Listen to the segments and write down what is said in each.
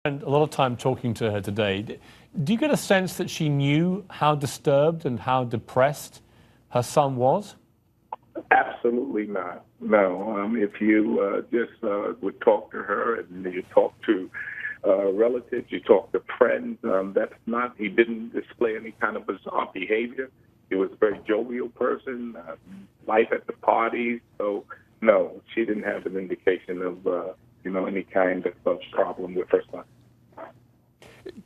spent a lot of time talking to her today. Do you get a sense that she knew how disturbed and how depressed her son was? Absolutely not. No. If you just would talk to her and you talk to relatives, you talk to friends, that's not, he didn't display any kind of bizarre behavior. He was a very jovial person, life at the parties. So, no, she didn't have an indication of, any kind of problem with her son.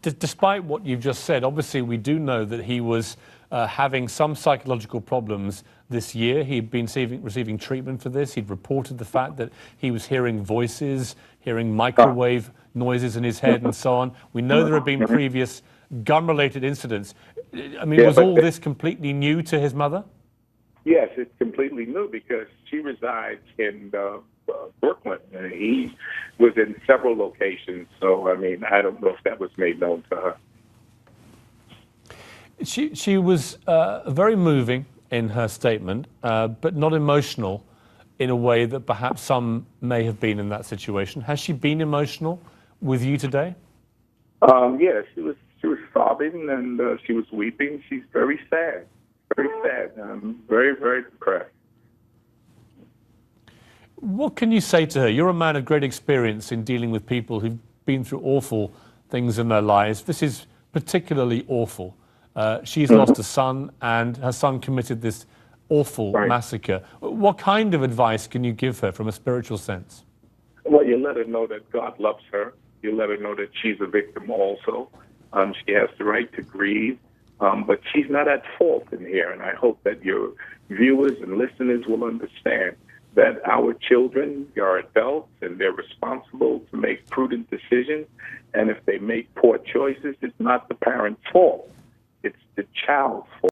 Despite what you've just said, obviously we do know that he was having some psychological problems this year. He'd been receiving treatment for this. He'd reported the fact that he was hearing voices, hearing microwave noises in his head and so on. We know there have been previous gun-related incidents. I mean, was all this completely new to his mother? Yes, it's completely new because she resides in Brooklyn, and he was in several locations. So, I mean, I don't know if that was made known to her. She was very moving in her statement, but not emotional in a way that perhaps some may have been in that situation. Has she been emotional with you today? Yes, she was sobbing and she was weeping. She's very sad, very, very depressed. What can you say to her? You're a man of great experience in dealing with people who've been through awful things in their lives. This is particularly awful. She's lost a son, and her son committed this awful massacre. What kind of advice can you give her from a spiritual sense? Well, you let her know that God loves her. You let her know that she's a victim also. She has the right to grieve, but she's not at fault in here. And I hope that your viewers and listeners will understand that our children are adults and they're responsible to make prudent decisions. And if they make poor choices, it's not the parent's fault. It's the child's fault.